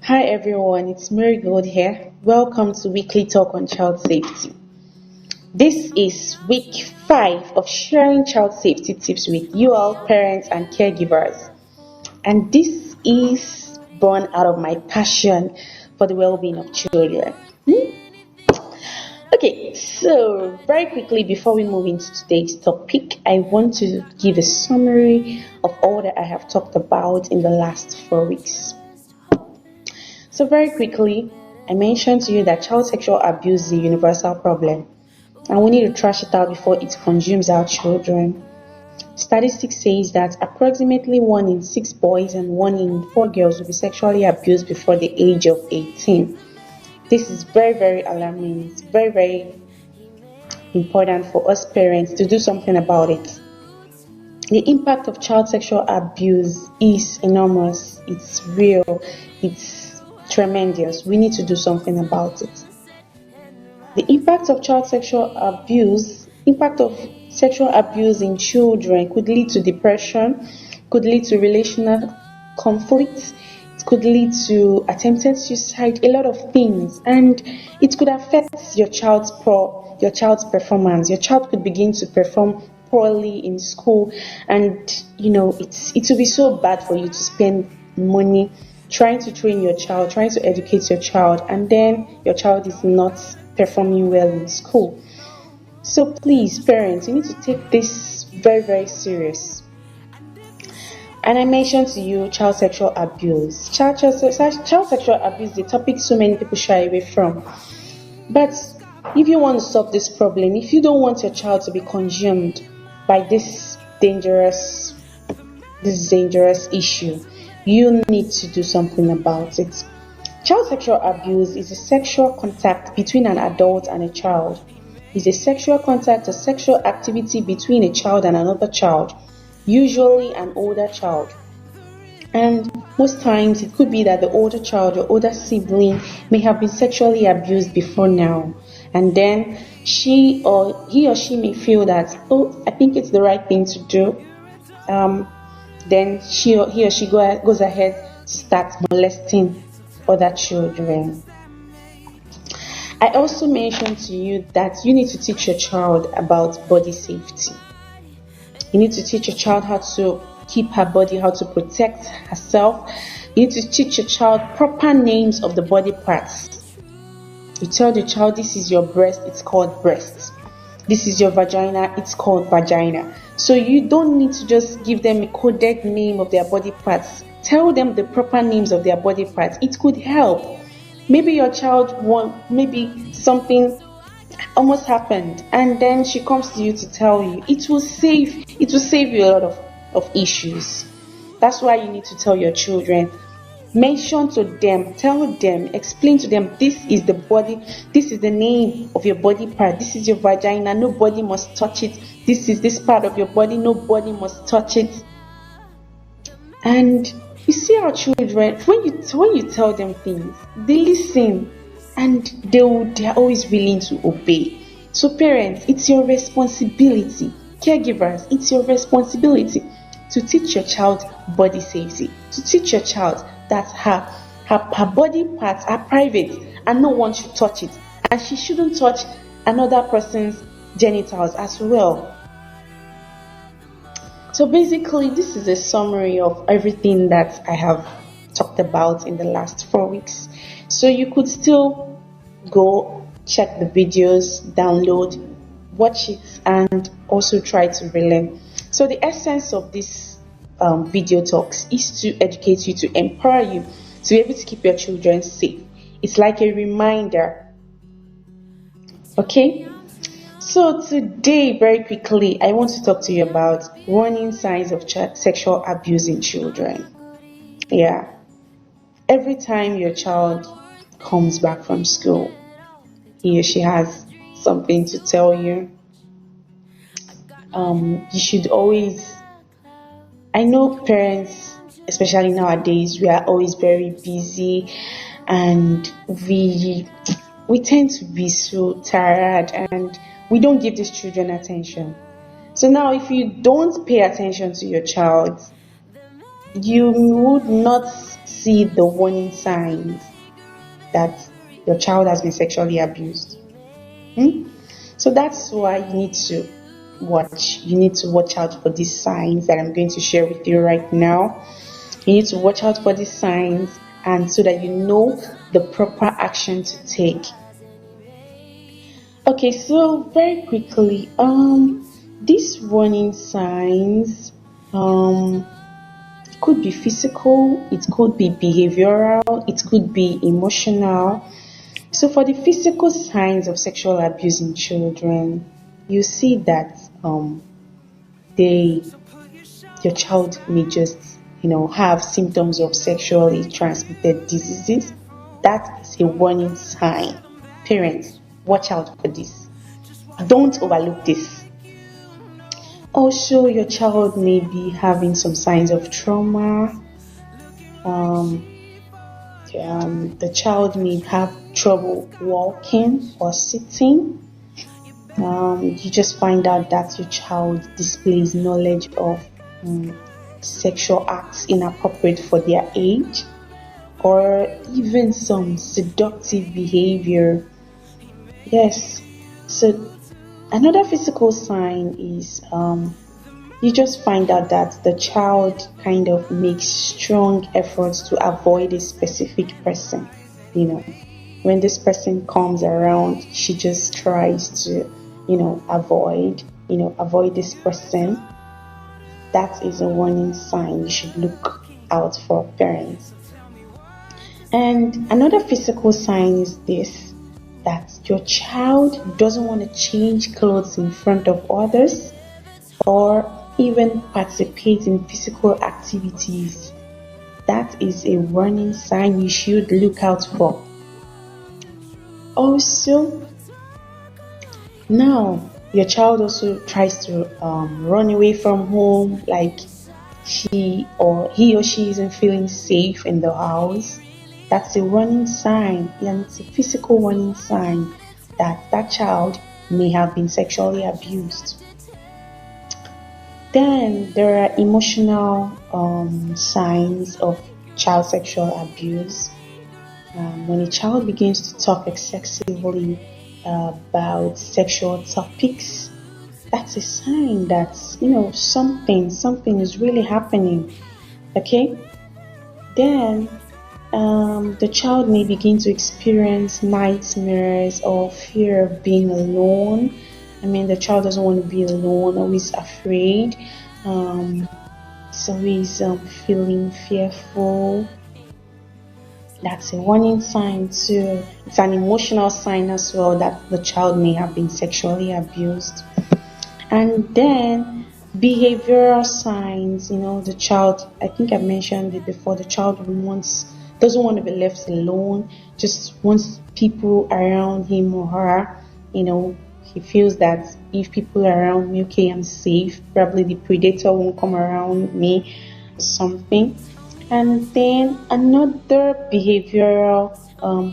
Hi everyone, it's Marigold here. Welcome to Weekly Talk on Child Safety. This is week 5 of sharing child safety tips with you all parents and caregivers. And this is born out of my passion for the well-being of children. Okay, so very quickly before we move into today's topic, I want to give a summary of all that I have talked about in the last 4 weeks. So very quickly, I mentioned to you that child sexual abuse is a universal problem and we need to trash it out before it consumes our children. Statistics says that approximately 1 in 6 boys and 1 in 4 girls will be sexually abused before the age of 18. This is very, very alarming. It's very, very important for us parents to do something about it. The impact of child sexual abuse is enormous. It's real. It's tremendous. We need to do something about it. The impact of sexual abuse in children could lead to depression, could lead to relational conflicts, it could lead to attempted suicide, a lot of things, and it could affect your child's performance. Your child could begin to perform poorly in school, and it will be so bad for you to spend money trying to train your child, trying to educate your child, and then your child is not performing well in school. So please, parents, you need to take this very, very serious. And I mentioned to you child sexual abuse. Child sexual abuse is a topic so many people shy away from. But if you want to solve this problem, if you don't want your child to be consumed by this dangerous issue, you need to do something about it. Child sexual abuse is a sexual contact between an adult and a child. It's a sexual contact or sexual activity between a child and another child, usually an older child. And most times it could be that the older child or older sibling may have been sexually abused before now. And then he or she may feel that, oh, I think it's the right thing to do. Then he or she goes ahead to start molesting other children. I also mentioned to you that you need to teach your child about body safety. You need to teach your child how to keep her body, how to protect herself. You need to teach your child proper names of the body parts. You tell the child, this is your breast, it's called breast. This is your vagina, it's called vagina. So you don't need to just give them a coded name of their body parts. Tell them the proper names of their body parts. It could help. Maybe your child maybe something almost happened and then she comes to you to tell you. It will save you a lot of issues. That's why you need to tell your children. Mention to them, tell them, explain to them, this is the body, this is the name of your body part, this is your vagina, nobody must touch it, this is this part of your body, nobody must touch it. And you see our children, when you tell them things, they listen and they're always willing to obey. So parents, it's your responsibility. Caregivers, it's your responsibility to teach your child body safety, to teach your child that her body parts are private and no one should touch it, and she shouldn't touch another person's genitals as well. So basically, this is a summary of everything that I have talked about in the last 4 weeks. So you could still go check the videos, download, watch it, and also try to relearn. So the essence of this video talks is to educate you, to empower you, to be able to keep your children safe. It's like a reminder. Okay? So today, very quickly, I want to talk to you about warning signs of sexual abuse in children. Yeah. Every time your child comes back from school, he or she has something to tell you. You should always, I know parents, especially nowadays, we are always very busy and we tend to be so tired and we don't give these children attention. So now if you don't pay attention to your child, you would not see the warning signs that your child has been sexually abused. Hmm? So that's why you need to watch. You need to watch out for these signs that I'm going to share with you right now. You need to watch out for these signs and so that you know the proper action to take. Okay, so very quickly, these warning signs could be physical, it could be behavioral, it could be emotional. So for the physical signs of sexual abuse in children, you see that they your child may just have symptoms of sexually transmitted diseases. That is a warning sign. Parents, watch out for this. Don't overlook this. Also, your child may be having some signs of trauma. Um, the child may have trouble walking or sitting. You just find out that your child displays knowledge of sexual acts inappropriate for their age, or even some seductive behavior. Yes. So another physical sign is you just find out that the child kind of makes strong efforts to avoid a specific person. You know, when this person comes around, she just tries to, avoid this person. That is a warning sign. You should look out for parents. And another physical sign is this, that your child doesn't want to change clothes in front of others or even participate in physical activities. That is a warning sign you should look out for. Also, now your child also tries to run away from home, like he or she isn't feeling safe in the house. That's a warning sign, and it's a physical warning sign that that child may have been sexually abused. Then there are emotional signs of child sexual abuse. When a child begins to talk excessively about sexual topics, that's a sign that something is really happening. Okay, then the child may begin to experience nightmares or fear of being alone. I mean, the child doesn't want to be alone, always afraid. Um, it's always feeling fearful. That's a warning sign too. It's an emotional sign as well that the child may have been sexually abused. And then behavioral signs, the child, I think I mentioned it before, the child doesn't want to be left alone, just wants people around him or her. He feels that if people are around me, okay, I'm safe. Probably the predator won't come around me, something. And then another behavioral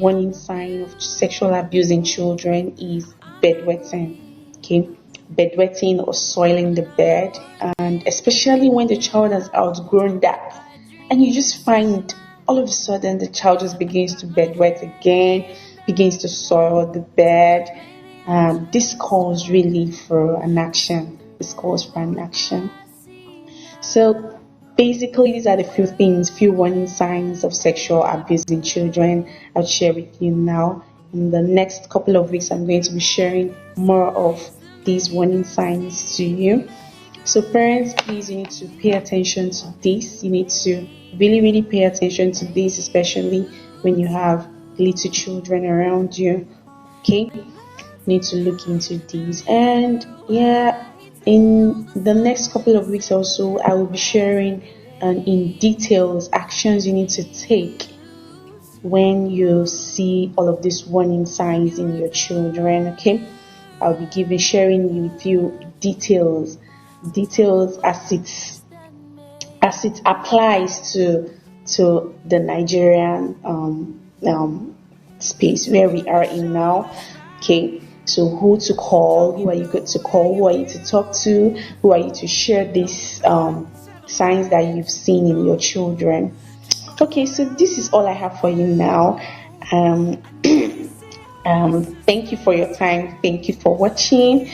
warning sign of sexual abuse in children is bedwetting. Okay, bedwetting or soiling the bed, and especially when the child has outgrown that, and you just find all of a sudden the child just begins to bedwet again, begins to soil the bed. This calls really for an action. This calls for an action. So basically, these are the few warning signs of sexual abuse in children I'll share with you now. In the next couple of weeks, I'm going to be sharing more of these warning signs to you. So parents, please, you need to pay attention to this. You need to really, really pay attention to this, especially when you have little children around you. Okay, need to look into these. And yeah, in the next couple of weeks or so, I will be sharing in details actions you need to take when you see all of these warning signs in your children. Okay, I'll be sharing with you details as it applies to the Nigerian space where we are in now. Okay, so who to call, who are you good to call, who are you to talk to, who are you to share this signs that you've seen in your children. Okay, so this is all I have for you now. Um, thank you for your time. Thank you for watching.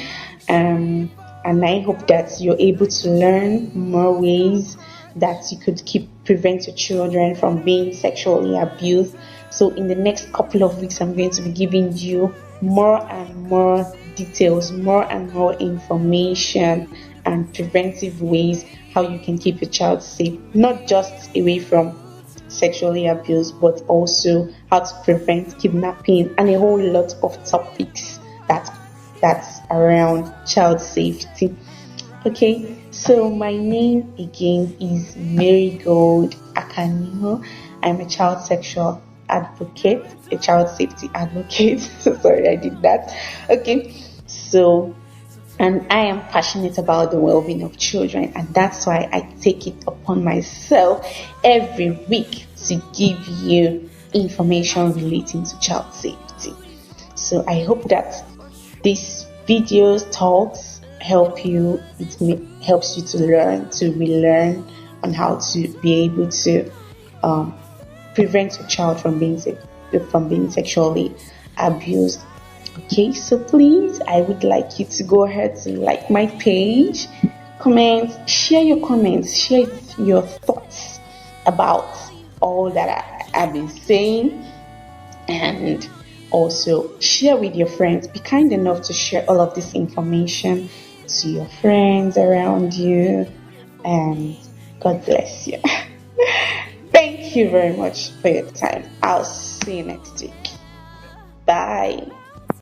Um, and I hope that you're able to learn more ways that you could prevent your children from being sexually abused. So in the next couple of weeks, I'm going to be giving you more and more details, more and more information and preventive ways how you can keep your child safe, not just away from sexually abused, but also how to prevent kidnapping and a whole lot of topics that's around child safety. Okay, so my name again is Marigold Akanino. I'm a child sexual advocate, a child safety advocate. So sorry I did that. Okay, so and I am passionate about the well-being of children, and that's why I take it upon myself every week to give you information relating to child safety. So I hope that these videos talks help you. Helps you to learn, to relearn on how to be able to um, prevent your child from being sexually abused. Okay, so please, I would like you to go ahead to like my page, share your comments, share your thoughts about all that I've been saying, and also share with your friends. Be kind enough to share all of this information to your friends around you, and God bless you. Thank you very much for your time. I'll see you next week. Bye.